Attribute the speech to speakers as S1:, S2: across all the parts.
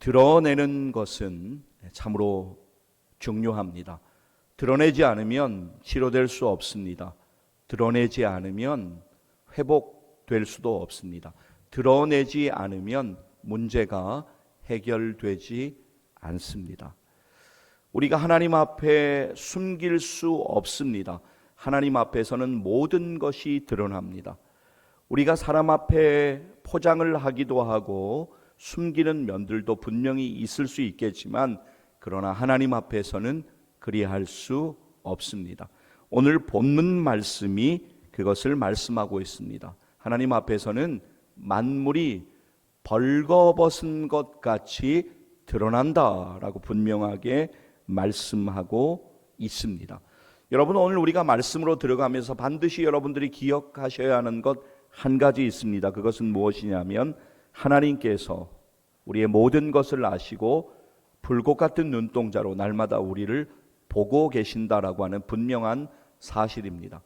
S1: 드러내는 것은 참으로 중요합니다. 드러내지 않으면 치료될 수 없습니다. 드러내지 않으면 회복될 수도 없습니다. 드러내지 않으면 문제가 해결되지 않습니다. 우리가 하나님 앞에 숨길 수 없습니다. 하나님 앞에서는 모든 것이 드러납니다. 우리가 사람 앞에 포장을 하기도 하고 숨기는 면들도 분명히 있을 수 있겠지만 그러나 하나님 앞에서는 그리할 수 없습니다. 오늘 본문 말씀이 그것을 말씀하고 있습니다. 하나님 앞에서는 만물이 벌거벗은 것 같이 드러난다라고 분명하게 말씀하고 있습니다. 여러분, 오늘 우리가 말씀으로 들어가면서 반드시 여러분들이 기억하셔야 하는 것 한 가지 있습니다. 그것은 무엇이냐면 하나님께서 우리의 모든 것을 아시고 불꽃 같은 눈동자로 날마다 우리를 보고 계신다라고 하는 분명한 사실입니다.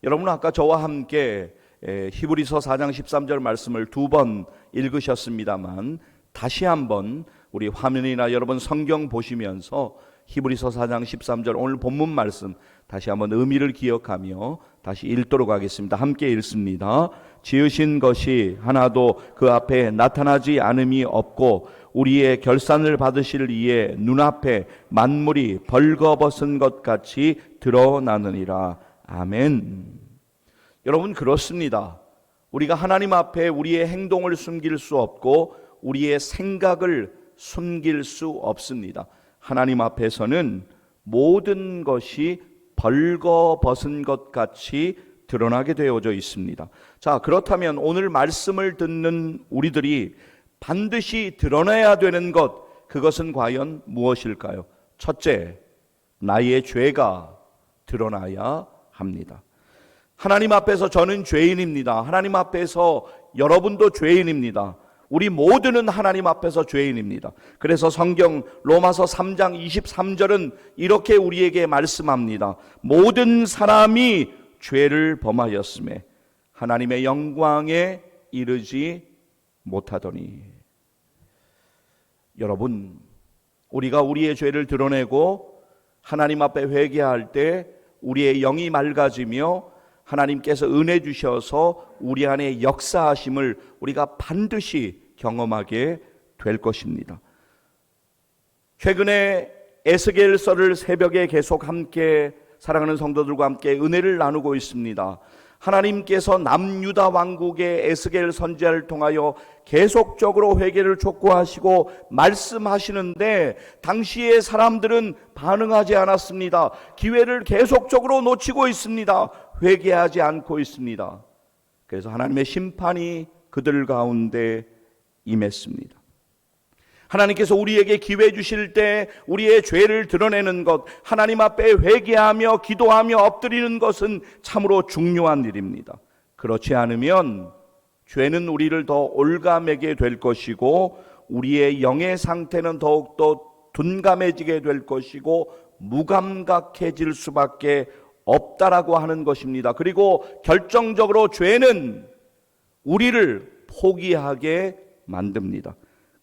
S1: 여러분, 아까 저와 함께 히브리서 4장 13절 말씀을 2번 읽으셨습니다만 다시 한번 우리 화면이나 여러분 성경 보시면서 히브리서 4장 13절 오늘 본문 말씀 다시 한번 의미를 기억하며 다시 읽도록 하겠습니다. 함께 읽습니다. 지으신 것이 하나도 그 앞에 나타나지 않음이 없고 우리의 결산을 받으실 이의 눈앞에 만물이 벌거벗은 것 같이 드러나느니라. 아멘. 여러분, 그렇습니다. 우리가 하나님 앞에 우리의 행동을 숨길 수 없고 우리의 생각을 숨길 수 없습니다. 하나님 앞에서는 모든 것이 벌거벗은 것 같이 드러나게 되어져 있습니다. 자, 그렇다면 오늘 말씀을 듣는 우리들이 반드시 드러내야 되는 것, 그것은 과연 무엇일까요? 첫째, 나의 죄가 드러나야 합니다. 하나님 앞에서 저는 죄인입니다. 하나님 앞에서 여러분도 죄인입니다. 우리 모두는 하나님 앞에서 죄인입니다. 그래서 성경 로마서 3장 23절은 이렇게 우리에게 말씀합니다. 모든 사람이 죄를 범하였음에 하나님의 영광에 이르지 못하더니. 여러분, 우리가 우리의 죄를 드러내고 하나님 앞에 회개할 때 우리의 영이 맑아지며 하나님께서 은혜 주셔서 우리 안에 역사하심을 우리가 반드시 경험하게 될 것입니다. 최근에 에스겔서를 새벽에 계속 함께 사랑하는 성도들과 함께 은혜를 나누고 있습니다. 하나님께서 남유다 왕국의 에스겔 선지자를 통하여 계속적으로 회개를 촉구하시고 말씀하시는데 당시의 사람들은 반응하지 않았습니다. 기회를 계속적으로 놓치고 있습니다. 회개하지 않고 있습니다. 그래서 하나님의 심판이 그들 가운데 임했습니다. 하나님께서 우리에게 기회 주실 때 우리의 죄를 드러내는 것, 하나님 앞에 회개하며 기도하며 엎드리는 것은 참으로 중요한 일입니다. 그렇지 않으면 죄는 우리를 더 올가매게 될 것이고 우리의 영의 상태는 더욱더 둔감해지게 될 것이고 무감각해질 수밖에 없다라고 하는 것입니다. 그리고 결정적으로 죄는 우리를 포기하게 만듭니다.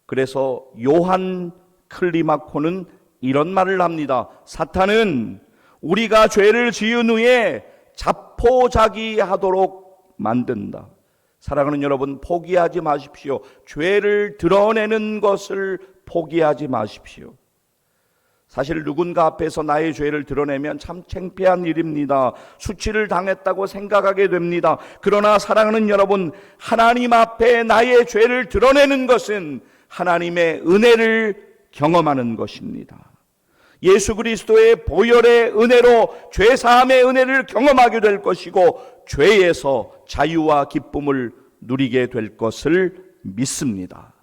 S1: 그래서 요한 클리마코는 이런 말을 합니다. 사탄은 우리가 죄를 지은 후에 자포자기하도록 만든다. 사랑하는 여러분, 포기하지 마십시오. 죄를 드러내는 것을 포기하지 마십시오. 사실 누군가 앞에서 나의 죄를 드러내면 참 창피한 일입니다. 수치를 당했다고 생각하게 됩니다. 그러나 사랑하는 여러분, 하나님 앞에 나의 죄를 드러내는 것은 하나님의 은혜를 경험하는 것입니다. 예수 그리스도의 보혈의 은혜로 죄사함의 은혜를 경험하게 될 것이고 죄에서 자유와 기쁨을 누리게 될 것을 믿습니다.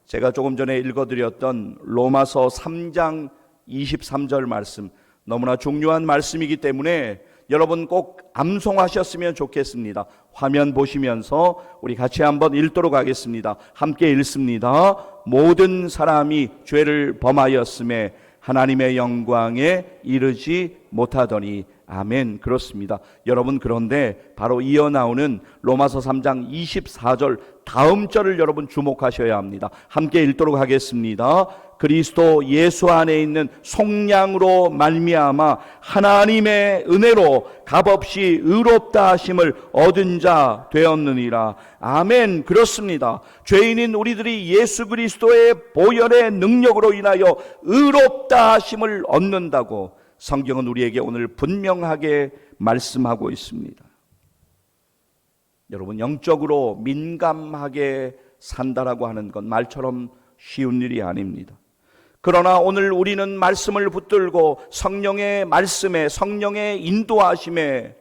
S1: 제가 조금 전에 읽어드렸던 로마서 3장 23절 말씀, 너무나 중요한 말씀이기 때문에 여러분 꼭 암송하셨으면 좋겠습니다. 화면 보시면서 우리 같이 한번 읽도록 하겠습니다. 함께 읽습니다. 모든 사람이 죄를 범하였음에 하나님의 영광에 이르지 못하더니 아멘. 그렇습니다. 여러분, 그런데 바로 이어 나오는 로마서 3장 24절 다음 절을 여러분 주목하셔야 합니다. 함께 읽도록 하겠습니다. 그리스도 예수 안에 있는 속량으로 말미암아 하나님의 은혜로 값없이 의롭다 하심을 얻은 자 되었느니라. 아멘. 그렇습니다. 죄인인 우리들이 예수 그리스도의 보혈의 능력으로 인하여 의롭다 하심을 얻는다고 성경은 우리에게 오늘 분명하게 말씀하고 있습니다. 여러분, 영적으로 민감하게 산다라고 하는 건 말처럼 쉬운 일이 아닙니다. 그러나 오늘 우리는 말씀을 붙들고 성령의 말씀에, 성령의 인도하심에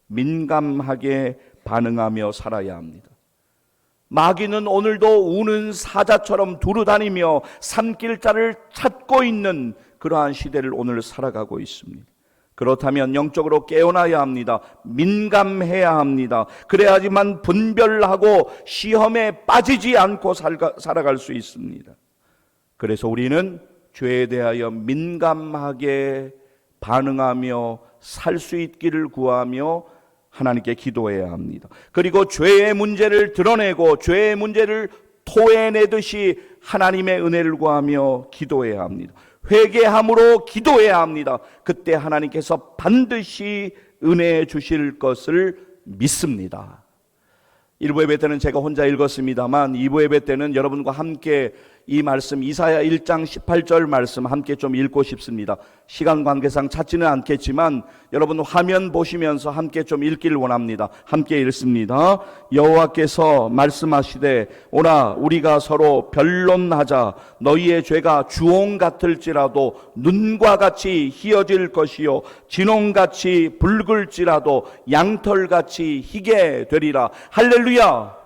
S1: 민감하게 반응하며 살아야 합니다. 마귀는 오늘도 우는 사자처럼 두루다니며 산길자를 찾고 있는 그러한 시대를 오늘 살아가고 있습니다. 그렇다면 영적으로 깨어나야 합니다. 민감해야 합니다. 그래야지만 분별하고 시험에 빠지지 않고 살아갈 수 있습니다. 그래서 우리는 죄에 대하여 민감하게 반응하며 살 수 있기를 구하며 하나님께 기도해야 합니다. 그리고 죄의 문제를 드러내고 죄의 문제를 토해내듯이 하나님의 은혜를 구하며 기도해야 합니다. 회개함으로 기도해야 합니다. 그때 하나님께서 반드시 은혜 주실 것을 믿습니다. 1부 예배 때는 제가 혼자 읽었습니다만 2부 예배 때는 여러분과 함께 이 말씀 이사야 1장 18절 말씀 함께 좀 읽고 싶습니다. 시간 관계상 찾지는 않겠지만 여러분 화면 보시면서 함께 좀 읽기를 원합니다. 함께 읽습니다. 여호와께서 말씀하시되 오라 우리가 서로 변론하자. 너희의 죄가 주홍 같을지라도 눈과 같이 희어질 것이요 진홍같이 붉을지라도 양털같이 희게 되리라. 할렐루야.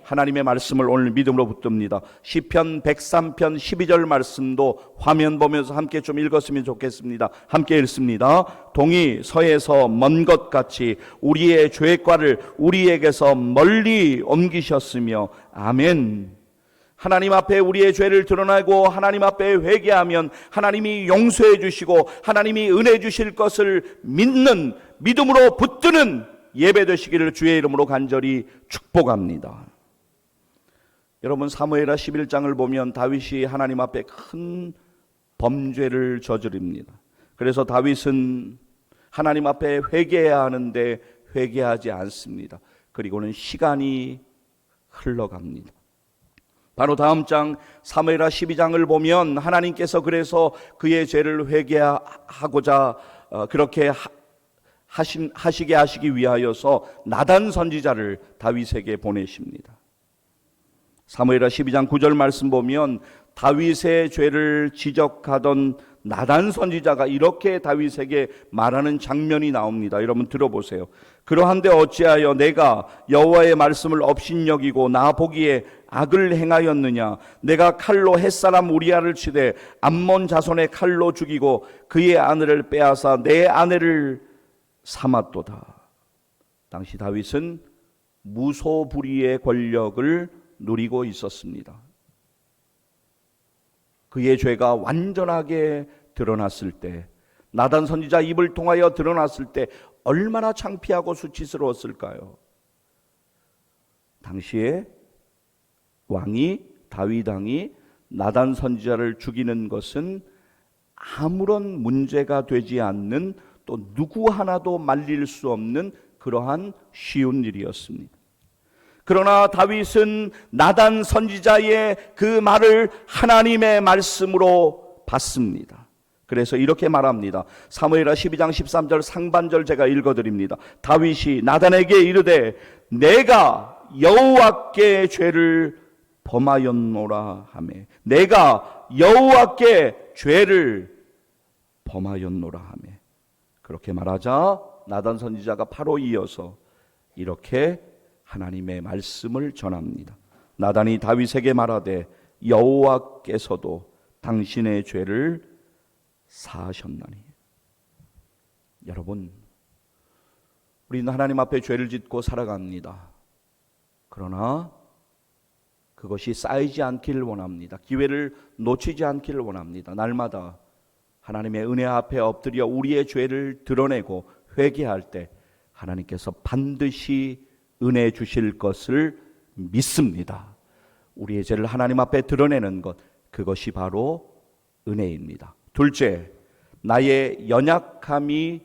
S1: 하나님의 말씀을 오늘 믿음으로 붙듭니다. 시편 103편 12절 말씀도 화면 보면서 함께 좀 읽었으면 좋겠습니다. 함께 읽습니다. 동이 서에서 먼 것 같이 우리의 죄과를 우리에게서 멀리 옮기셨으며 아멘. 하나님 앞에 우리의 죄를 드러내고 하나님 앞에 회개하면 하나님이 용서해 주시고 하나님이 은혜 주실 것을 믿는 믿음으로 붙드는 예배 되시기를 주의 이름으로 간절히 축복합니다. 여러분 사무엘하 11장을 보면 다윗이 하나님 앞에 큰 범죄를 저지릅니다. 그래서 다윗은 하나님 앞에 회개해야 하는데 회개하지 않습니다. 그리고는 시간이 흘러갑니다. 바로 다음 장 사무엘하 12장을 보면 하나님께서 그래서 그의 죄를 회개하고자 그렇게 하시게 하시기 위하여서 나단 선지자를 다윗에게 보내십니다. 사무엘하 12장 9절 말씀 보면 다윗의 죄를 지적하던 나단 선지자가 이렇게 다윗에게 말하는 장면이 나옵니다. 여러분 들어보세요. 그러한데 어찌하여 내가 여호와의 말씀을 업신여기고 나 보기에 악을 행하였느냐. 내가 칼로 햇사람 우리아를 치되 암몬 자손의 칼로 죽이고 그의 아내를 빼앗아 내 아내를 삼았도다. 당시 다윗은 무소불위의 권력을 누리고 있었습니다. 그의 죄가 완전하게 드러났을 때, 나단 선지자 입을 통하여 드러났을 때 얼마나 창피하고 수치스러웠을까요? 당시에 왕이 다윗 왕이 나단 선지자를 죽이는 것은 아무런 문제가 되지 않는 또 누구 하나도 말릴 수 없는 그러한 쉬운 일이었습니다. 그러나 다윗은 나단 선지자의 그 말을 하나님의 말씀으로 받습니다. 그래서 이렇게 말합니다. 사무엘하 12장 13절 상반절 제가 읽어드립니다. 다윗이 나단에게 이르되 내가 여호와께 죄를 범하였노라 하매 내가 여호와께 죄를 범하였노라 하매 그렇게 말하자 나단 선지자가 바로 이어서 이렇게 하나님의 말씀을 전합니다. 나단이 다윗에게 말하되 여호와께서도 당신의 죄를 사하셨나니. 여러분, 우리는 하나님 앞에 죄를 짓고 살아갑니다. 그러나 그것이 쌓이지 않기를 원합니다. 기회를 놓치지 않기를 원합니다. 날마다 하나님의 은혜 앞에 엎드려 우리의 죄를 드러내고 회개할 때 하나님께서 반드시 은혜 주실 것을 믿습니다. 우리의 죄를 하나님 앞에 드러내는 것, 그것이 바로 은혜입니다. 둘째, 나의 연약함이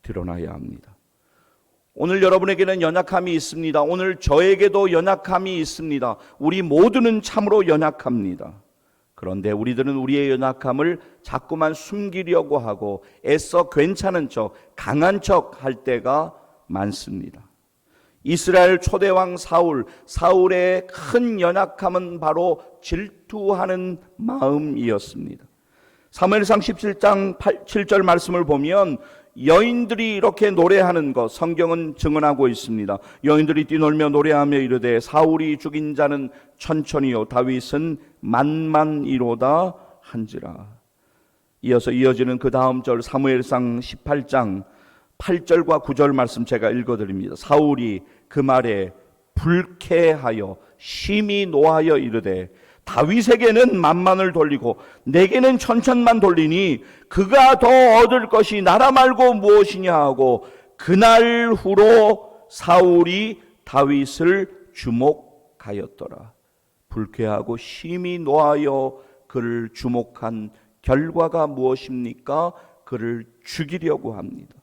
S1: 드러나야 합니다. 오늘 여러분에게는 연약함이 있습니다. 오늘 저에게도 연약함이 있습니다. 우리 모두는 참으로 연약합니다. 그런데 우리들은 우리의 연약함을 자꾸만 숨기려고 하고 애써 괜찮은 척, 강한 척 할 때가 많습니다. 이스라엘 초대왕 사울의 큰 연약함은 바로 질투하는 마음이었습니다. 사무엘상 17장 7절 말씀을 보면 여인들이 이렇게 노래하는 것 성경은 증언하고 있습니다. 여인들이 뛰놀며 노래하며 이르되 사울이 죽인 자는 천천히요 다윗은 만만이로다 한지라. 이어서 이어지는 그 다음 절 사무엘상 18장 8절과 9절 말씀 제가 읽어드립니다. 사울이 그 말에 불쾌하여 심히 노하여 이르되 다윗에게는 만만을 돌리고 내게는 천천만 돌리니 그가 더 얻을 것이 나라 말고 무엇이냐 하고 그날 후로 사울이 다윗을 주목하였더라. 불쾌하고 심히 노하여 그를 주목한 결과가 무엇입니까? 그를 죽이려고 합니다.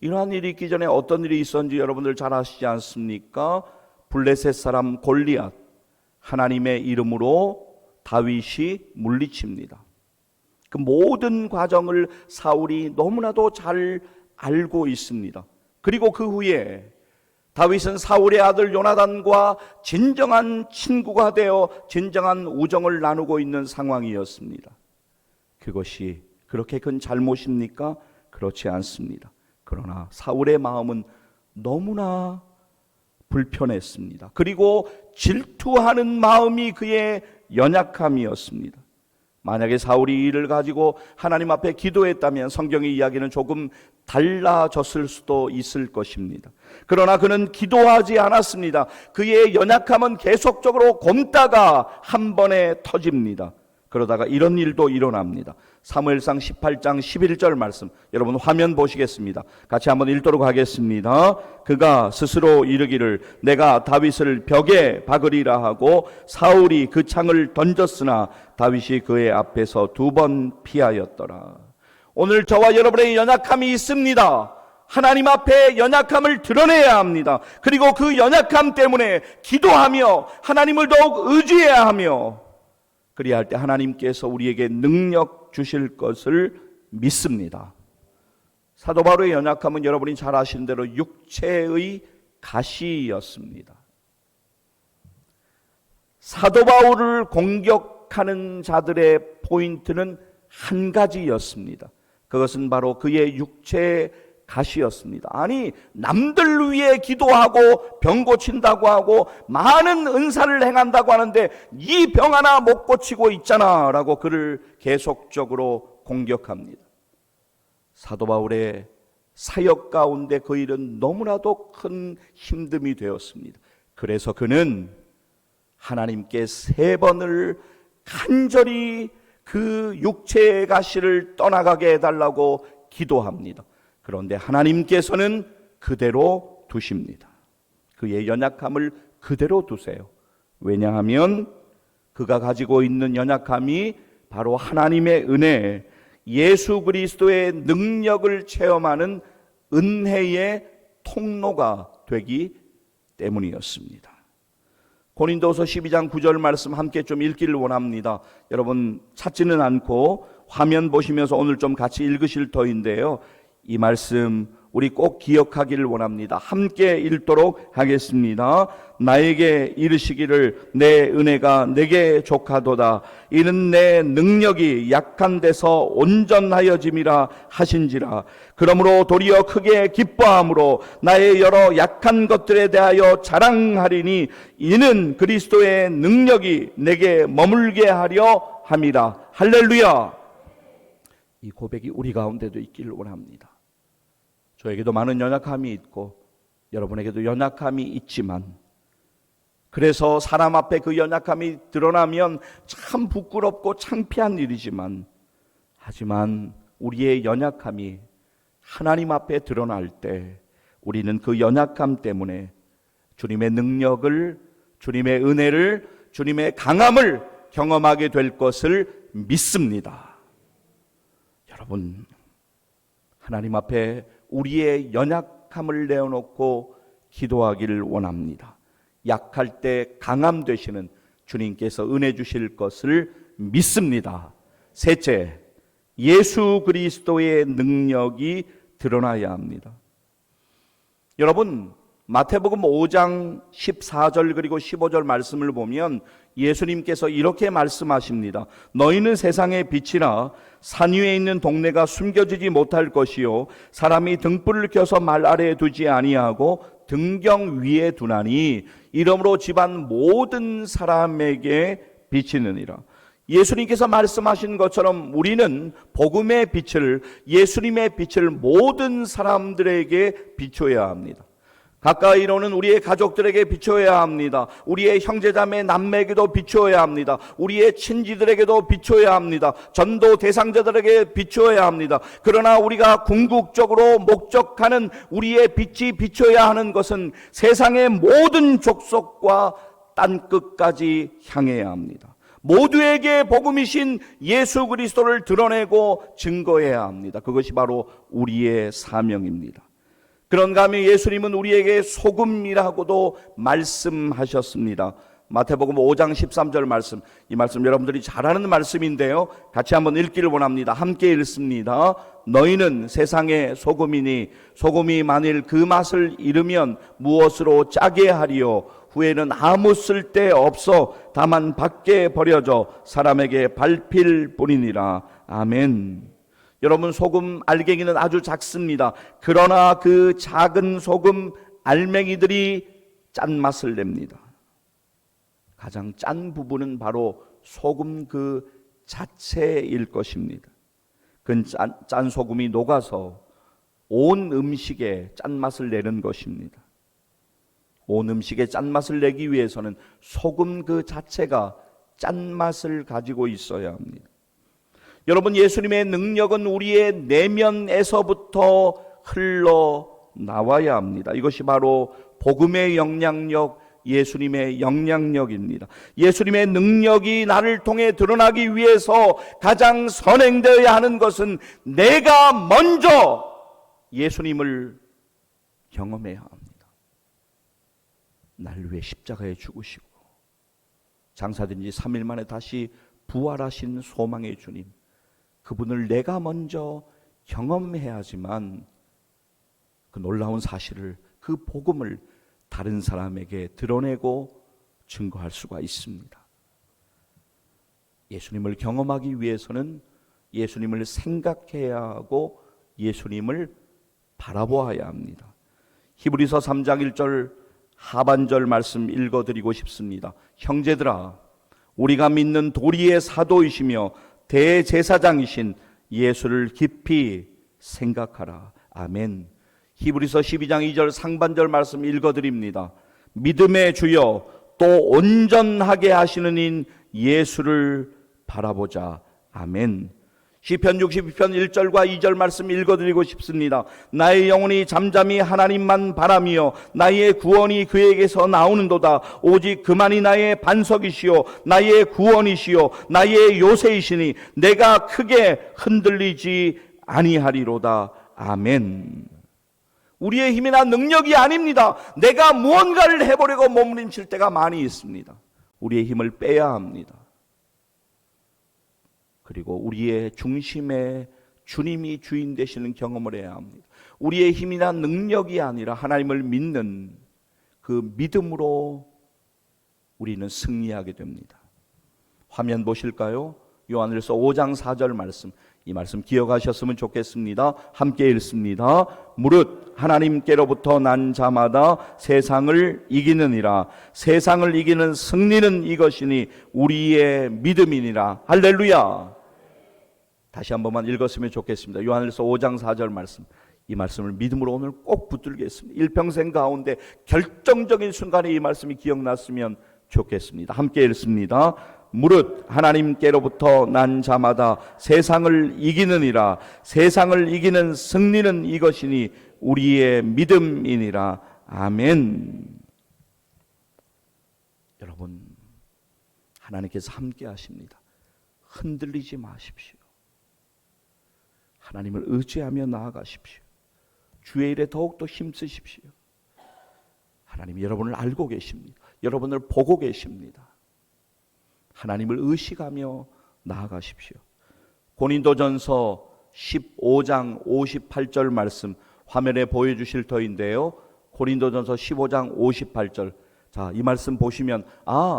S1: 이러한 일이 있기 전에 어떤 일이 있었는지 여러분들 잘 아시지 않습니까? 블레셋 사람 골리앗, 하나님의 이름으로 다윗이 물리칩니다. 그 모든 과정을 사울이 너무나도 잘 알고 있습니다. 그리고 그 후에 다윗은 사울의 아들 요나단과 진정한 친구가 되어 진정한 우정을 나누고 있는 상황이었습니다. 그것이 그렇게 큰 잘못입니까? 그렇지 않습니다. 그러나 사울의 마음은 너무나 불편했습니다. 그리고 질투하는 마음이 그의 연약함이었습니다. 만약에 사울이 이 일을 가지고 하나님 앞에 기도했다면 성경의 이야기는 조금 달라졌을 수도 있을 것입니다. 그러나 그는 기도하지 않았습니다. 그의 연약함은 계속적으로 곪다가 한 번에 터집니다. 그러다가 이런 일도 일어납니다. 사무엘상 18장 11절 말씀 여러분 화면 보시겠습니다. 같이 한번 읽도록 하겠습니다. 그가 스스로 이르기를 내가 다윗을 벽에 박으리라 하고 사울이 그 창을 던졌으나 다윗이 그의 앞에서 2번 피하였더라. 오늘 저와 여러분의 연약함이 있습니다. 하나님 앞에 연약함을 드러내야 합니다. 그리고 그 연약함 때문에 기도하며 하나님을 더욱 의지해야 하며 그리할 때 하나님께서 우리에게 능력 주실 것을 믿습니다. 사도 바울의 연약함은 여러분이 잘 아시는 대로 육체의 가시였습니다. 사도 바울을 공격하는 자들의 포인트는 한 가지였습니다. 그것은 바로 그의 육체의 가시였습니다. 아니 남들 위해 기도하고 병 고친다고 하고 많은 은사를 행한다고 하는데 이 병 하나 못 고치고 있잖아 라고 그를 계속적으로 공격합니다. 사도 바울의 사역 가운데 그 일은 너무나도 큰 힘듦이 되었습니다. 그래서 그는 하나님께 3번을 간절히 그 육체의 가시를 떠나가게 해달라고 기도합니다. 그런데 하나님께서는 그대로 두십니다. 그의 연약함을 그대로 두세요. 왜냐하면 그가 가지고 있는 연약함이 바로 하나님의 은혜, 예수 그리스도의 능력을 체험하는 은혜의 통로가 되기 때문이었습니다. 고린도서 12장 9절 말씀 함께 좀 읽기를 원합니다. 여러분 찾지는 않고 화면 보시면서 오늘 좀 같이 읽으실 터인데요. 이 말씀 우리 꼭 기억하기를 원합니다. 함께 읽도록 하겠습니다. 나에게 이르시기를 내 은혜가 내게 족하도다. 이는 내 능력이 약한 데서 온전하여짐이라 하신지라. 그러므로 도리어 크게 기뻐함으로 나의 여러 약한 것들에 대하여 자랑하리니 이는 그리스도의 능력이 내게 머물게 하려 함이라. 할렐루야. 이 고백이 우리 가운데도 있기를 원합니다. 저에게도 많은 연약함이 있고 여러분에게도 연약함이 있지만 그래서 사람 앞에 그 연약함이 드러나면 참 부끄럽고 창피한 일이지만 하지만 우리의 연약함이 하나님 앞에 드러날 때 우리는 그 연약함 때문에 주님의 능력을, 주님의 은혜를, 주님의 강함을 경험하게 될 것을 믿습니다. 여러분, 하나님 앞에 우리의 연약함을 내어놓고 기도하기를 원합니다. 약할 때 강함 되시는 주님께서 은혜 주실 것을 믿습니다. 셋째, 예수 그리스도의 능력이 드러나야 합니다. 여러분, 마태복음 5장 14절 그리고 15절 말씀을 보면 예수님께서 이렇게 말씀하십니다. 너희는 세상의 빛이라. 산 위에 있는 동네가 숨겨지지 못할 것이요 사람이 등불을 켜서 말 아래에 두지 아니하고 등경 위에 두나니 이러므로 집안 모든 사람에게 비치느니라. 예수님께서 말씀하신 것처럼 우리는 복음의 빛을, 예수님의 빛을 모든 사람들에게 비춰야 합니다. 가까이 오는 우리의 가족들에게 비춰야 합니다. 우리의 형제자매 남매에게도 비춰야 합니다. 우리의 친지들에게도 비춰야 합니다. 전도 대상자들에게 비춰야 합니다. 그러나 우리가 궁극적으로 목적하는 우리의 빛이 비춰야 하는 것은 세상의 모든 족속과 땅끝까지 향해야 합니다. 모두에게 복음이신 예수 그리스도를 드러내고 증거해야 합니다. 그것이 바로 우리의 사명입니다. 그런가 하면 예수님은 우리에게 소금이라고도 말씀하셨습니다. 마태복음 5장 13절 말씀, 이 말씀 여러분들이 잘 아는 말씀인데요, 같이 한번 읽기를 원합니다. 함께 읽습니다. 너희는 세상의 소금이니 소금이 만일 그 맛을 잃으면 무엇으로 짜게 하리요? 후에는 아무 쓸데 없어 다만 밖에 버려져 사람에게 밟힐 뿐이니라. 아멘. 여러분, 소금 알갱이는 아주 작습니다. 그러나 그 작은 소금 알맹이들이 짠맛을 냅니다. 가장 짠 부분은 바로 소금 그 자체일 것입니다. 그 짠 소금이 녹아서 온 음식에 짠맛을 내는 것입니다. 온 음식에 짠맛을 내기 위해서는 소금 그 자체가 짠맛을 가지고 있어야 합니다. 여러분, 예수님의 능력은 우리의 내면에서부터 흘러나와야 합니다. 이것이 바로 복음의 영향력, 예수님의 영향력입니다. 예수님의 능력이 나를 통해 드러나기 위해서 가장 선행되어야 하는 것은 내가 먼저 예수님을 경험해야 합니다. 나를 위해 십자가에 죽으시고 장사된 지 3일 만에 다시 부활하신 소망의 주님, 그분을 내가 먼저 경험해야지만 그 놀라운 사실을, 그 복음을 다른 사람에게 드러내고 증거할 수가 있습니다. 예수님을 경험하기 위해서는 예수님을 생각해야 하고 예수님을 바라보아야 합니다. 히브리서 3장 1절 하반절 말씀 읽어드리고 싶습니다. 형제들아, 우리가 믿는 도리의 사도이시며 대제사장이신 예수를 깊이 생각하라. 아멘. 히브리서 12장 2절 상반절 말씀 읽어드립니다. 믿음의 주여 또 온전하게 하시는 인 예수를 바라보자. 아멘. 시편 62편 1절과 2절 말씀 읽어드리고 싶습니다. 나의 영혼이 잠잠히 하나님만 바라며 나의 구원이 그에게서 나오는도다. 오직 그만이 나의 반석이시요 나의 구원이시요 나의 요새이시니 내가 크게 흔들리지 아니하리로다. 아멘. 우리의 힘이나 능력이 아닙니다. 내가 무언가를 해보려고 몸부림칠 때가 많이 있습니다. 우리의 힘을 빼야 합니다. 그리고 우리의 중심에 주님이 주인 되시는 경험을 해야 합니다. 우리의 힘이나 능력이 아니라 하나님을 믿는 그 믿음으로 우리는 승리하게 됩니다. 화면 보실까요? 요한일서 5장 4절 말씀, 이 말씀 기억하셨으면 좋겠습니다. 함께 읽습니다. 무릇 하나님께로부터 난 자마다 세상을 이기느니라. 세상을 이기는 승리는 이것이니 우리의 믿음이니라. 할렐루야. 다시 한 번만 읽었으면 좋겠습니다. 요한일서 5장 4절 말씀, 이 말씀을 믿음으로 오늘 꼭 붙들겠습니다. 일평생 가운데 결정적인 순간에 이 말씀이 기억났으면 좋겠습니다. 함께 읽습니다. 무릇 하나님께로부터 난 자마다 세상을 이기느니라. 세상을 이기는 승리는 이것이니 우리의 믿음이니라. 아멘. 여러분, 하나님께서 함께 하십니다. 흔들리지 마십시오. 하나님을 의지하며 나아가십시오. 주의 일에 더욱더 힘쓰십시오. 하나님이 여러분을 알고 계십니다. 여러분을 보고 계십니다. 하나님을 의식하며 나아가십시오. 고린도전서 15장 58절 말씀 화면에 보여주실 터인데요. 고린도전서 15장 58절. 자, 이 말씀 보시면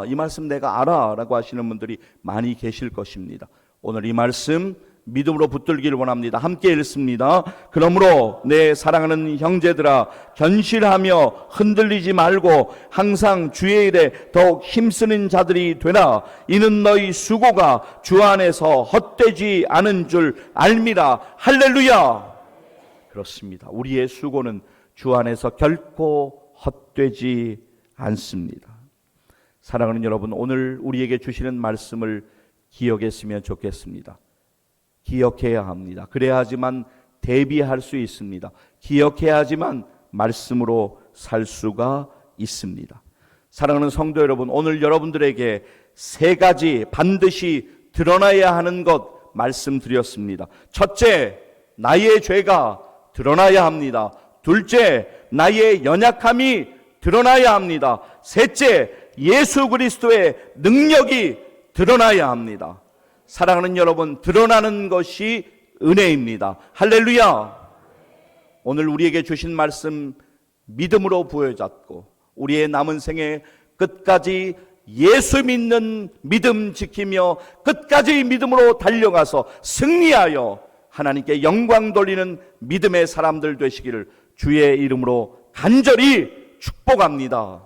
S1: 이 말씀 내가 알아 라고 하시는 분들이 많이 계실 것입니다. 오늘 이 말씀 믿음으로 붙들기를 원합니다. 함께 읽습니다. 그러므로 내 사랑하는 형제들아, 견실하며 흔들리지 말고 항상 주의 일에 더욱 힘쓰는 자들이 되라. 이는 너희 수고가 주 안에서 헛되지 않은 줄 알미라. 할렐루야. 그렇습니다. 우리의 수고는 주 안에서 결코 헛되지 않습니다. 사랑하는 여러분, 오늘 우리에게 주시는 말씀을 기억했으면 좋겠습니다. 기억해야 합니다. 그래야지만 대비할 수 있습니다. 기억해야지만 말씀으로 살 수가 있습니다. 사랑하는 성도 여러분, 오늘 여러분들에게 세 가지 반드시 드러나야 하는 것 말씀드렸습니다. 첫째, 나의 죄가 드러나야 합니다. 둘째, 나의 연약함이 드러나야 합니다. 셋째, 예수 그리스도의 능력이 드러나야 합니다. 사랑하는 여러분, 드러나는 것이 은혜입니다. 할렐루야. 오늘 우리에게 주신 말씀 믿음으로 부여잡고 우리의 남은 생에 끝까지 예수 믿는 믿음 지키며 끝까지 믿음으로 달려가서 승리하여 하나님께 영광 돌리는 믿음의 사람들 되시기를 주의 이름으로 간절히 축복합니다.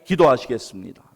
S1: 기도하시겠습니다.